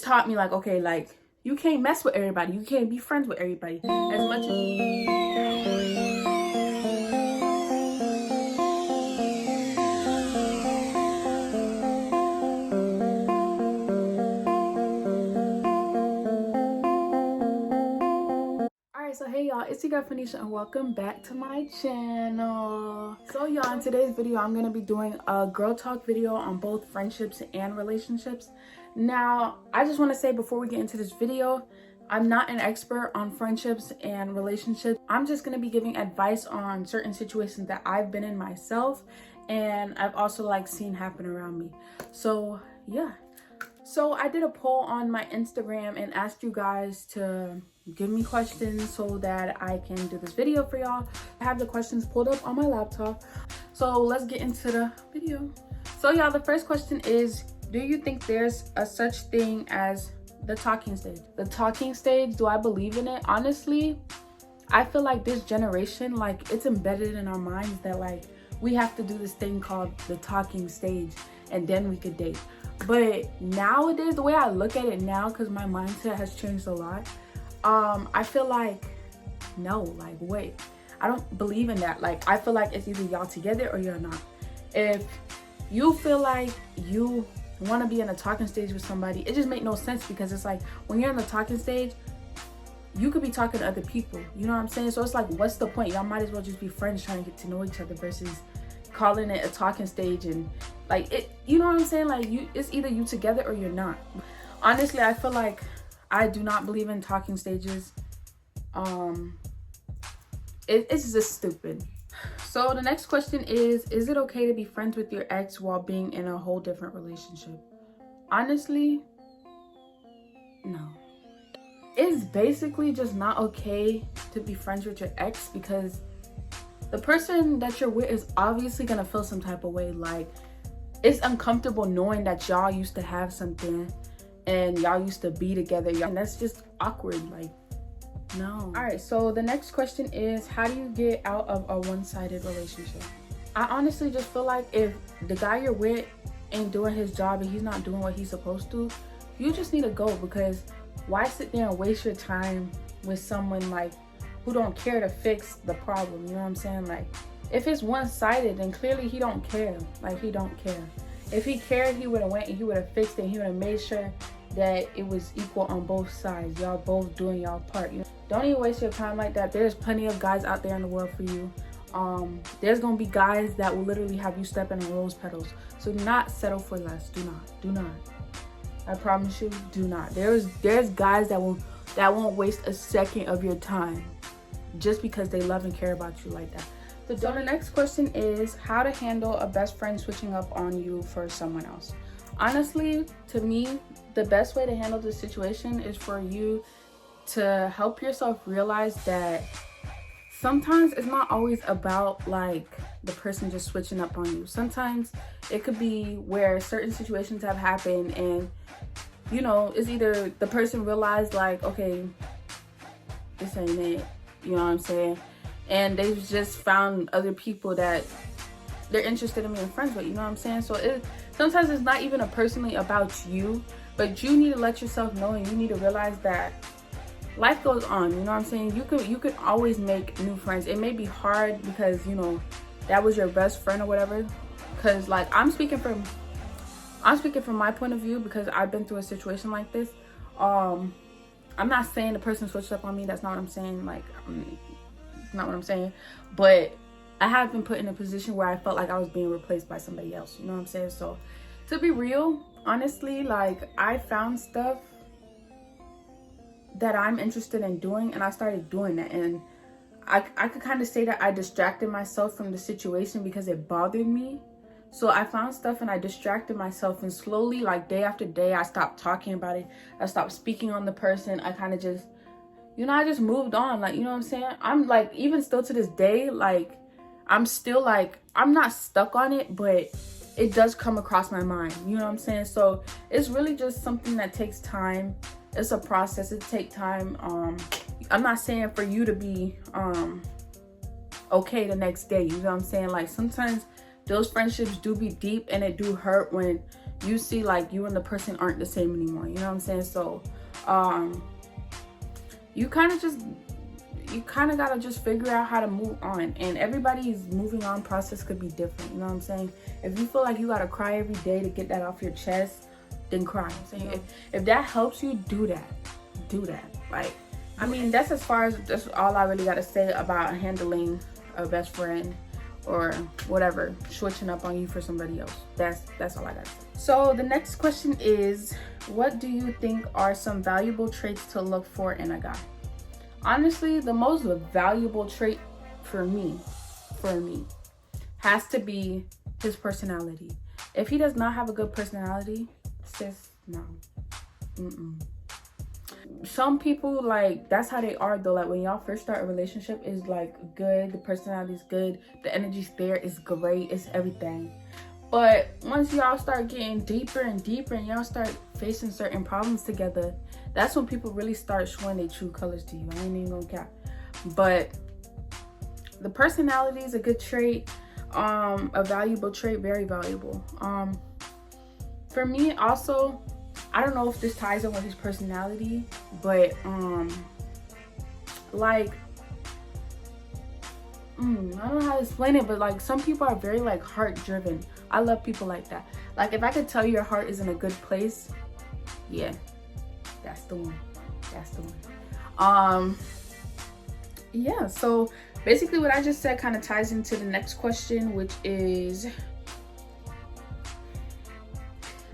taught me like, okay, like you can't mess with everybody. You can't be friends with everybody as much as so hey y'all, it's your girl Phonisha and welcome back to my channel. So y'all, in today's video I'm gonna be doing a girl talk video on both friendships and relationships. Now I just want to say before we get into this video, I'm not an expert on friendships and relationships. I'm just gonna be giving advice on certain situations that I've been in myself and I've also like seen happen around me. So yeah, so I did a poll on my Instagram and asked you guys to give me questions so that I can do this video for y'all. I have the questions pulled up on my laptop, so let's get into the video. So y'all, the first question is, do you think there's a such thing as the talking stage? The talking stage, do I believe in it? Honestly, I feel like this generation, like it's embedded in our minds that like we have to do this thing called the talking stage and then we could date. But nowadays, the way I look at it now, because my mindset has changed a lot, I feel like no, like wait, I don't believe in that. Like I feel like it's either y'all together or you're not. If you feel like you want to be in a talking stage with somebody, it just makes no sense, because it's like when you're in the talking stage, you could be talking to other people, you know what I'm saying? So it's like, what's the point? Y'all might as well just be friends trying to get to know each other versus calling it a talking stage. And like it, you know what I'm saying? Like it's either you together or you're not. Honestly, I feel like I do not believe in talking stages. It's just stupid. So the next question is it okay to be friends with your ex while being in a whole different relationship? Honestly, no. It's basically just not okay to be friends with your ex, because the person that you're with is obviously gonna feel some type of way. Like it's uncomfortable knowing that y'all used to have something and y'all used to be together, and that's just awkward. Like no. All right, so the next question is, how do you get out of a one-sided relationship? I honestly just feel like if the guy you're with ain't doing his job and he's not doing what he's supposed to, you just need to go, because why sit there and waste your time with someone like who don't care to fix the problem? You know what I'm saying? Like if it's one-sided, then clearly he don't care. Like he don't care. If he cared, he would have went and he would have fixed it. He would have made sure that it was equal on both sides. Y'all both doing y'all part. You know? Don't even waste your time like that. There's plenty of guys out there in the world for you. There's gonna be guys that will literally have you stepping on rose petals. So do not settle for less. Do not. I promise you, do not. There's guys that won't waste a second of your time just because they love and care about you like that. So the next question is, how to handle a best friend switching up on you for someone else? Honestly, to me, the best way to handle this situation is for you to help yourself realize that sometimes it's not always about like the person just switching up on you. Sometimes it could be where certain situations have happened and you know, it's either the person realized like, okay, this ain't it, you know what I'm saying? And they've just found other people that they're interested in being friends with, you know what I'm saying? So sometimes it's not even personally about you, but you need to let yourself know, and you need to realize that life goes on, you know what I'm saying? You could always make new friends. It may be hard because, you know, that was your best friend or whatever. Because like I'm speaking from my point of view, because I've been through a situation like this. I'm not saying the person switched up on me. That's not what I'm saying. Like, not what I'm saying. But I have been put in a position where I felt like I was being replaced by somebody else. You know what I'm saying? So to be real, honestly, like I found stuff that I'm interested in doing and I started doing that. And I could kind of say that I distracted myself from the situation because it bothered me. So I found stuff and I distracted myself, and slowly, like day after day, I stopped talking about it. I stopped speaking on the person. I kind of just, you know, I just moved on. Like, you know what I'm saying? I'm like, even still to this day, like, I'm still like, I'm not stuck on it, but it does come across my mind. You know what I'm saying? So it's really just something that takes time. It's a process. It takes time. I'm not saying for you to be okay the next day. You know what I'm saying? Like sometimes those friendships do be deep and it do hurt when you see like you and the person aren't the same anymore. You know what I'm saying? So you kind of gotta just figure out how to move on. And everybody's moving on process could be different. You know what I'm saying? If you feel like you gotta cry every day to get that off your chest, then cry. I'm saying if that helps you, do that. Like, I mean, that's all I really gotta say about handling a best friend or whatever switching up on you for somebody else. That's all I got to say. So the next question is, what do you think are some valuable traits to look for in a guy? Honestly, the most valuable trait for me has to be his personality. If he does not have a good personality, sis, no. Some people, like, that's how they are though. Like, when y'all first start a relationship, is like good, the personality is good, the energy's there, it's great, it's everything. But once y'all start getting deeper and deeper and y'all start facing certain problems together, that's when people really start showing their true colors to you. I ain't even gonna cap. But the personality is a good trait, a valuable trait, very valuable. For me also, I don't know if this ties in with his personality, but like, I don't know how to explain it, but like, some people are very like heart driven. I love people like that. Like, if I could tell your heart is in a good place, yeah, that's the one. Yeah, so basically what I just said kind of ties into the next question, which is,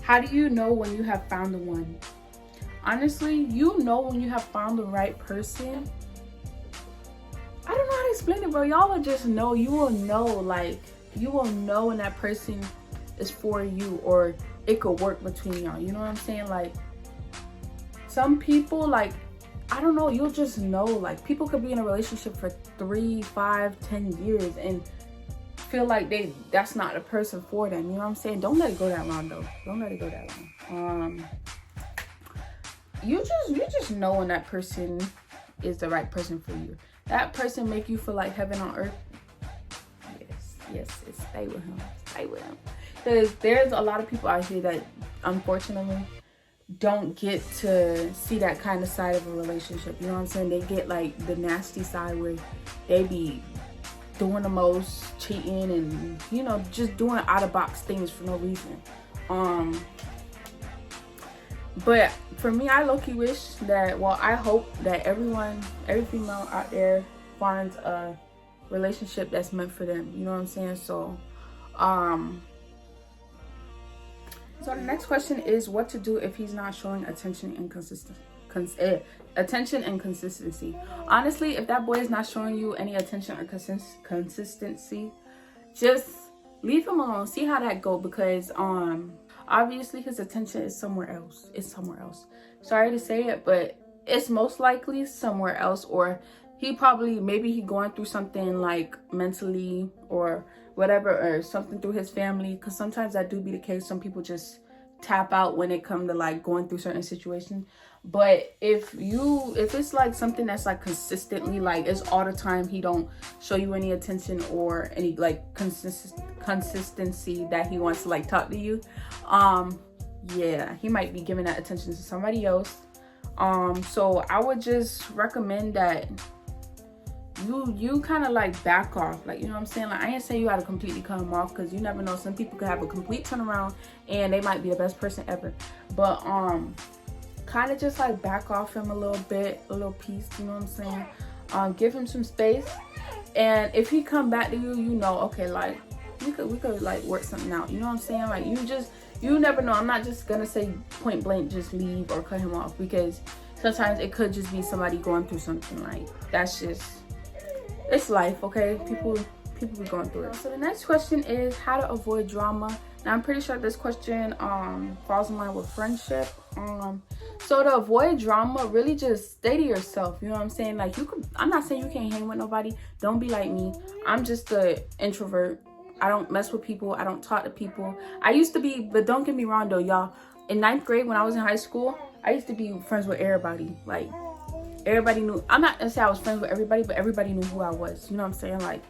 how do you know when you have found the one? Honestly, you know when you have found the right person. I don't know how to explain it, bro. Y'all will just know. You will know, like, you will know when that person is for you, or it could work between y'all. You know what I'm saying? Like, some people, like, I don't know, you'll just know. Like, people could be in a relationship for 3, 5, 10 years and feel like that's not a person for them. You know what I'm saying? Don't let it go that long though. Don't let it go that long. You just know when that person is the right person for you. That person make you feel like heaven on earth. Yes, stay with him. Because there's a lot of people out here that unfortunately don't get to see that kind of side of a relationship. You know what I'm saying? They get like the nasty side where they be doing the most, cheating, and, you know, just doing out of box things for no reason. But for me, I low-key wish that, well, I hope that every female out there finds a relationship that's meant for them. You know what I'm saying? So the next question is, what to do if he's not showing attention and consistency. Honestly, if that boy is not showing you any attention or consistency, just leave him alone. See how that go, because obviously his attention is somewhere else. Sorry to say it, but it's most likely somewhere else, or maybe he going through something like mentally or whatever, or something through his family, because sometimes that do be the case. Some people just tap out when it comes to like going through certain situations. But if it's like something that's like consistently, like it's all the time, he don't show you any attention or any like consistency that he wants to like talk to you, yeah, he might be giving that attention to somebody else. So I would just recommend that you kind of like back off. Like, you know what I'm saying? Like, I ain't saying you gotta completely cut him off, because you never know. Some people could have a complete turnaround and they might be the best person ever. But kind of just like back off him a little bit, a little piece, you know what I'm saying? Give him some space, and if he come back to you, you know, okay, like we could like work something out. You know what I'm saying? Like, you never know. I'm not just gonna say point blank just leave or cut him off, because sometimes it could just be somebody going through something. Like, that's just, it's life, okay? People be going through it. So the next question is how to avoid drama. Now, I'm pretty sure this question falls in line with friendship. So to avoid drama, really just stay to yourself. You know what I'm saying? Like, I'm not saying you can't hang with nobody. Don't be like me. I'm just an introvert. I don't mess with people. I don't talk to people. I used to be, but don't get me wrong though, y'all. In 9th grade, when I was in high school, I used to be friends with everybody. Like, everybody knew. I'm not gonna say I was friends with everybody, but everybody knew who I was. You know what I'm saying? Like,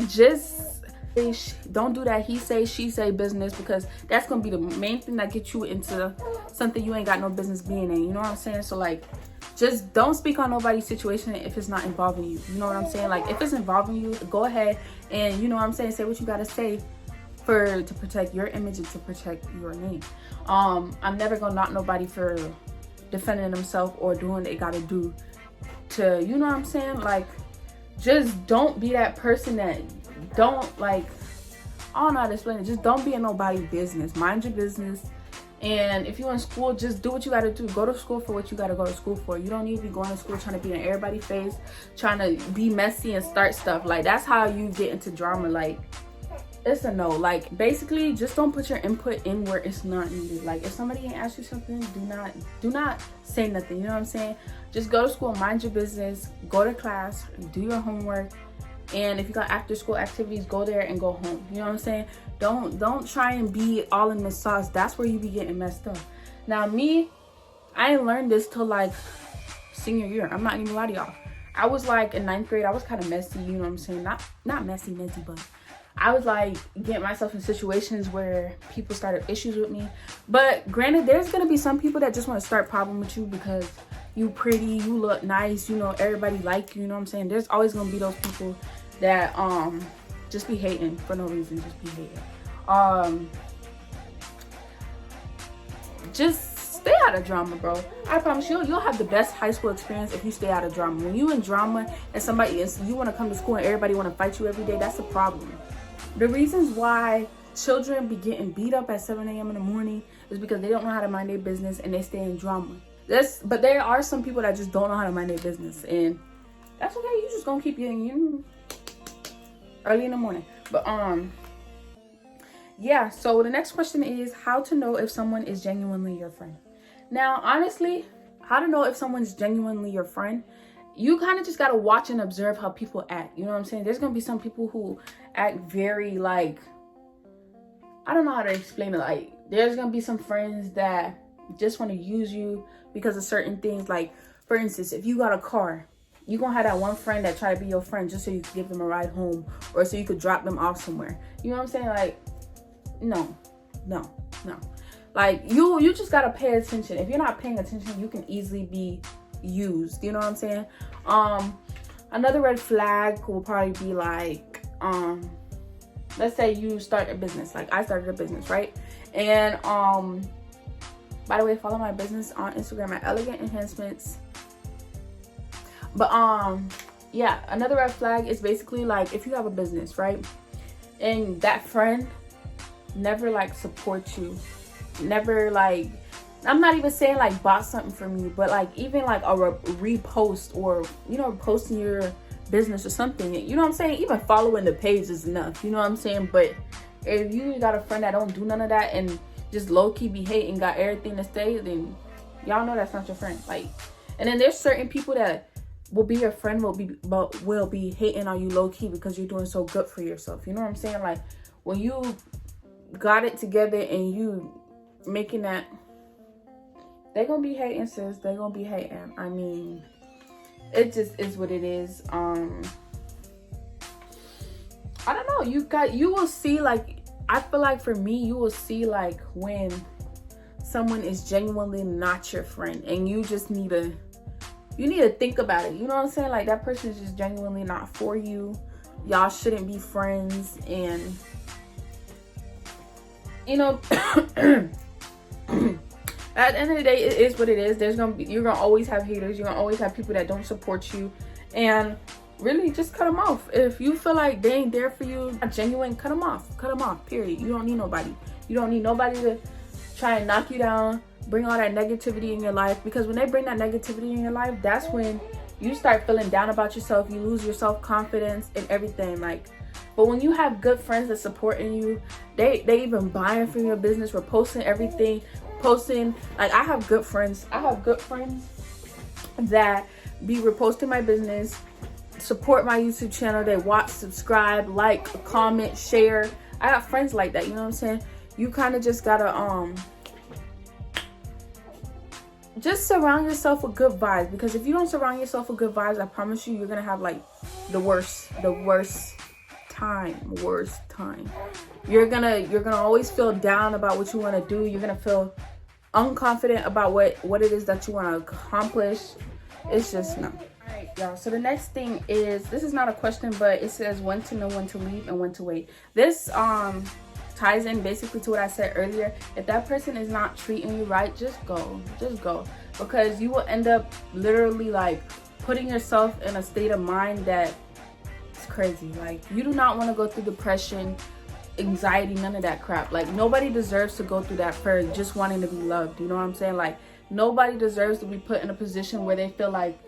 just Don't do that he say, she say business, because that's gonna be the main thing that gets you into something you ain't got no business being in. You know what I'm saying? So like, just don't speak on nobody's situation if it's not involving you. You know what I'm saying? Like, if it's involving you, go ahead and, you know what I'm saying, say what you gotta say to protect your image and to protect your name. I'm never gonna knock nobody for defending themselves or doing what they gotta do to, you know what I'm saying? Like, just don't be that person that don't, like, I don't know how to explain it. Just don't be in nobody's business. Mind your business. And if you're in school, just do what you gotta do. Go to school for what you gotta go to school for. You don't need to be going to school trying to be in everybody's face, trying to be messy and start stuff. Like, that's how you get into drama. Like, it's a no. Like, basically, just don't put your input in where it's not needed. Like, if somebody ain't ask you something, do not say nothing. You know what I'm saying? Just go to school, mind your business, go to class, do your homework. And if you got after school activities, go there and go home. You know what I'm saying? Don't try and be all in the sauce. That's where you be getting messed up. Now me, I ain't learned this till like senior year. I'm not even lie to y'all. I was like in 9th grade, I was kind of messy, you know what I'm saying? Not messy, but I was like getting myself in situations where people started issues with me. But granted, there's gonna be some people that just want to start problem with you because you pretty, you look nice, you know, everybody like you know what I'm saying? There's always gonna be those people that just be hating for no reason, just be hating. Just stay out of drama, bro. I promise you'll have the best high school experience if you stay out of drama. When you in drama and you want to come to school and everybody want to fight you every day, that's a problem. The reasons why children be getting beat up at 7 a.m. in the morning is because they don't know how to mind their business and they stay in drama. But there are some people that just don't know how to mind their business, and that's okay. You just gonna keep getting you early in the morning. But yeah, so the next question is how to know if someone is genuinely your friend. Now, honestly, how to know if someone's genuinely your friend, you kind of just got to watch and observe how people act. You know what I'm saying? There's going to be some people who act very, like, I don't know how to explain it. Like, there's going to be some friends that just want to use you because of certain things. Like, for instance, if you got a car, you're going to have that one friend that try to be your friend just so you could give them a ride home or so you could drop them off somewhere. You know what I'm saying? Like, no. Like, you just got to pay attention. If you're not paying attention, you can easily be used. You know what I'm saying? Another red flag will probably be like, let's say you start a business. Like, I started a business, right? And, by the way, follow my business on Instagram at Elegant Enhancements. But yeah, another red flag is basically like if you have a business, right, and that friend never like supports you, never like, I'm not even saying like bought something from you, but like even like a repost or, you know, posting your business or something, you know what I'm saying? Even following the page is enough, you know what I'm saying? But if you got a friend that don't do none of that and just low-key be hating, got everything to say, then y'all know that's not your friend. Like, and then there's certain people that will be your friend, will be hating on you low-key because you're doing so good for yourself. You know what I'm saying? Like, when you got it together and you making that, they're gonna be hating, sis. They're gonna be hating. I mean, it just is what it is. I don't know. You will see, like, I feel like for me, you will see like when someone is genuinely not your friend and you just need to think about it. You know what I'm saying? Like, that person is just genuinely not for you. Y'all shouldn't be friends. And, you know, at the end of the day, it is what it is. You're gonna always have haters. You're gonna always have people that don't support you. And really, just cut them off. If you feel like they ain't there for you, not genuine, cut them off. Cut them off, period. You don't need nobody. You don't need nobody to try and knock you down, bring all that negativity in your life. Because when they bring that negativity in your life, that's when you start feeling down about yourself. You lose your self-confidence and everything. Like, but when you have good friends that supporting you, they even buying from your business, we're posting everything, like, I have good friends that be reposting my business, support my YouTube channel, they watch, subscribe, like, comment, share. I got friends like that, you know what I'm saying? You kind of just gotta just surround yourself with good vibes, because if you don't surround yourself with good vibes, I promise you're gonna have like the worst time. You're gonna always feel down about what you want to do. You're gonna feel unconfident about what it is that you want to accomplish. It's just no. All right, y'all, so the next thing is, this is not a question, but it says when to know when to leave and when to wait. This ties in basically to what I said earlier. If that person is not treating you right, just go, because you will end up literally like putting yourself in a state of mind that it's crazy. Like, you do not want to go through depression, anxiety, none of that crap. Like, nobody deserves to go through that for just wanting to be loved. You know what I'm saying? Like, nobody deserves to be put in a position where they feel like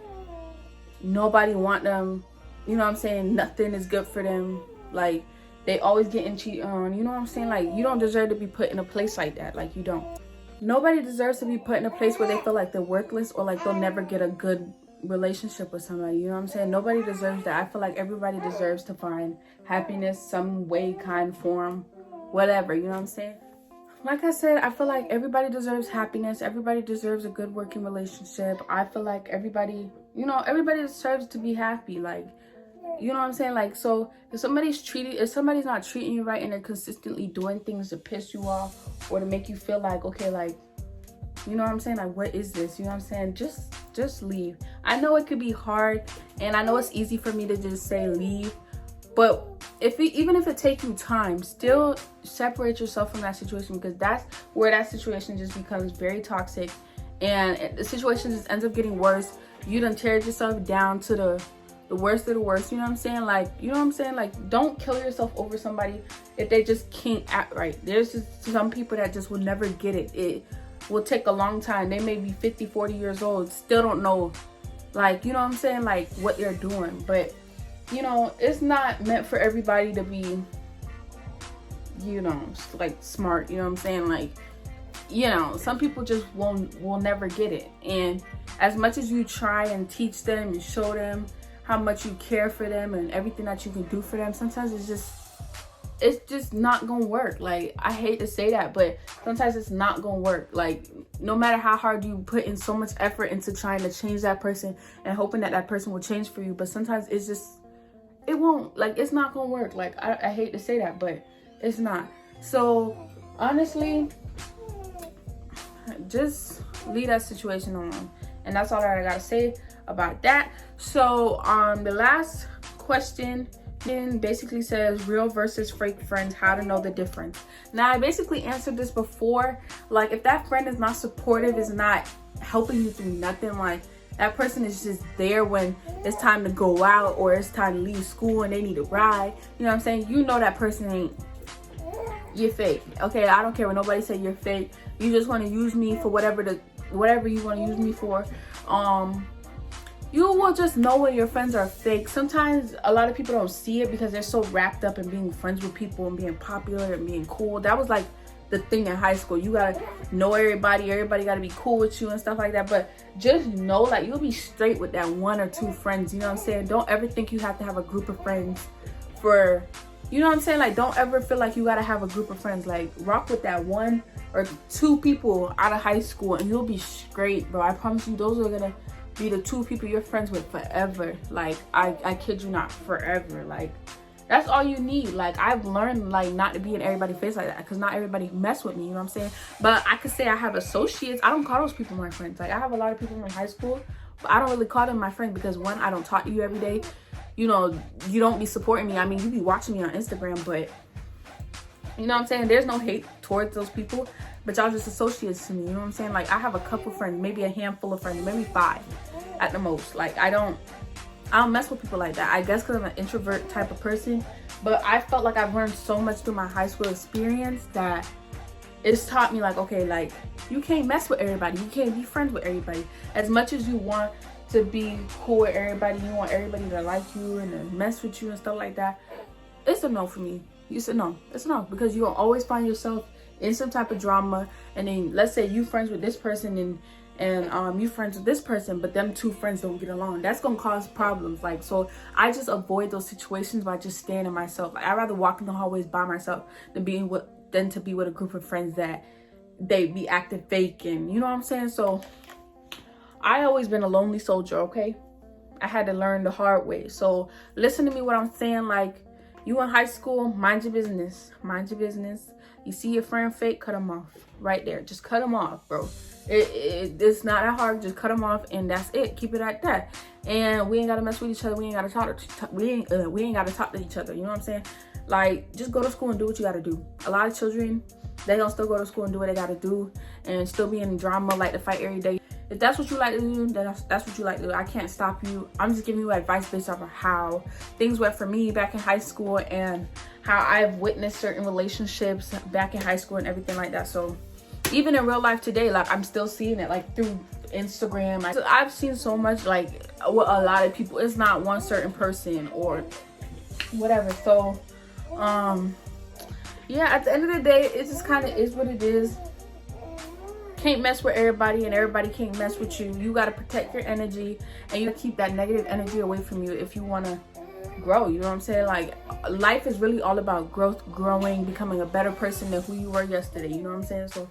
nobody want them. You know what I'm saying? Nothing is good for them. Like, they always getting cheated on. You know what I'm saying? Like, you don't deserve to be put in a place like that. Like, you don't. Nobody deserves to be put in a place where they feel like they're worthless or like they'll never get a good relationship with somebody. You know what I'm saying? Nobody deserves that. I feel like everybody deserves to find happiness some way, kind, form, whatever. You know what I'm saying? Like I said, I feel like everybody deserves happiness. Everybody deserves a good working relationship. I feel like everybody, you know, everybody deserves to be happy. Like, you know what I'm saying? Like, so if somebody's not treating you right and they're consistently doing things to piss you off or to make you feel like, okay, like, you know what I'm saying? Like, what is this? You know what I'm saying? Just leave. I know it could be hard, and I know it's easy for me to just say leave, but even if it takes you time, still separate yourself from that situation, because that's where that situation just becomes very toxic, and the situation just ends up getting worse. You done teared yourself down to the worst of the worst. You know what I'm saying? Like, you know what I'm saying? Like, don't kill yourself over somebody if they just can't act right. There's just some people that just will never get it. It will take a long time. They may be 50, 40 years old, still don't know, like, you know what I'm saying, like, what they're doing. But, you know, it's not meant for everybody to be, you know, like, smart. You know what I'm saying? Like, you know, some people just will never get it. And as much as you try and teach them and show them how much you care for them and everything that you can do for them, sometimes it's just not gonna work. Like, I hate to say that, but sometimes it's not gonna work. Like, no matter how hard you put in so much effort into trying to change that person and hoping that that person will change for you, but sometimes it won't. Like, it's not gonna work. Like, I hate to say that, but it's not. So honestly, just leave that situation alone. And that's all that I gotta say about that. So the last question basically says real versus fake friends, how to know the difference. Now, I basically answered this before. Like, if that friend is not supportive, is not helping you through nothing, like, that person is just there when it's time to go out or it's time to leave school and they need a ride, you know what I'm saying? You know that person ain't, you're fake. Okay, I don't care what nobody say, you're fake. You just want to use me for whatever you want to use me for. You will just know when your friends are fake. Sometimes a lot of people don't see it because they're so wrapped up in being friends with people and being popular and being cool. That was like the thing in high school. You gotta know everybody gotta be cool with you and stuff like that. But just know, like, you'll be straight with that one or two friends. You know what I'm saying? Don't ever think you have to have a group of friends for, you know what I'm saying? Like, don't ever feel like you gotta have a group of friends. Like, rock with that one or two people out of high school and you'll be straight, bro. I promise you, those are gonna be the two people you're friends with forever. Like, I kid you not, forever. Like, that's all you need. Like, I've learned, like, not to be in everybody's face like that, because not everybody mess with me, you know what I'm saying? But I could say I have associates. I don't call those people my friends. Like, I have a lot of people in high school, but I don't really call them my friend, because one, I don't talk to you every day. You know, you don't be supporting me. I mean, you be watching me on Instagram, but you know what I'm saying? There's no hate towards those people, but y'all just associates to me, you know what I'm saying? Like, I have a couple friends, maybe a handful of friends, maybe 5 at the most. Like, I don't mess with people like that. I guess because I'm an introvert type of person, but I felt like I've learned so much through my high school experience that it's taught me, like, okay, like, you can't mess with everybody. You can't be friends with everybody. As much as you want to be cool with everybody, you want everybody to like you and to mess with you and stuff like that, it's a no for me. You said no. It's a no, because you'll always find yourself in some type of drama. And then let's say you friends with this person and you friends with this person, but them two friends don't get along. That's gonna cause problems. Like, so I just avoid those situations by just staying to myself. Like, I'd rather walk in the hallways by myself than to be with a group of friends that they be acting fake, and you know what I'm saying? So I always been a lonely soldier, okay? I had to learn the hard way. So listen to me what I'm saying. Like, You in high school, mind your business. Mind your business. You see your friend fake, cut them off. Right there. Just cut them off, bro. It's not that hard. Just cut them off, and that's it. Keep it at that. And we ain't gotta mess with each other. We ain't gotta talk to each other. You know what I'm saying? Like, just go to school and do what you gotta do. A lot of children, they don't still go to school and do what they gotta do, and still be in drama, like to fight every day. If that's what you like to do, then that's what you like to do. I can't stop you. I'm just giving you advice based off of how things went for me back in high school and how I've witnessed certain relationships back in high school and everything like that. So even in real life today, like, I'm still seeing it, like, through Instagram. I've seen so much, like, with a lot of people. It's not one certain person or whatever. So yeah, at the end of the day, it just kind of is what it is. Can't mess with everybody, and everybody can't mess with you. You got to protect your energy, and you keep that negative energy away from you if you want to grow. You know what I'm saying? Like, life is really all about growth, growing, becoming a better person than who you were yesterday. You know what I'm saying? So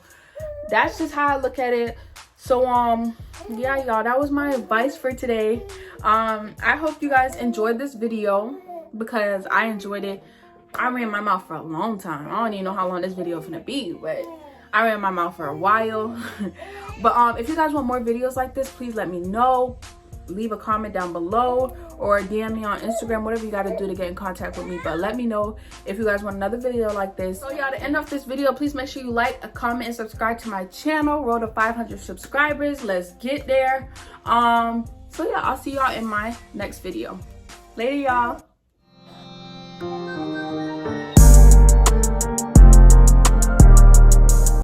that's just how I look at it. So yeah, y'all, that was my advice for today. I hope you guys enjoyed this video, because I enjoyed it. I ran my mouth for a long time. I don't even know how long this video is gonna be, but I ran my mouth for a while. But if you guys want more videos like this, please let me know. Leave a comment down below or DM me on Instagram, whatever you gotta do to get in contact with me. But let me know if you guys want another video like this. So yeah, to end off this video, please make sure you like, comment, and subscribe to my channel. Road to 500 subscribers. Let's get there. So yeah, I'll see y'all in my next video. Later, y'all.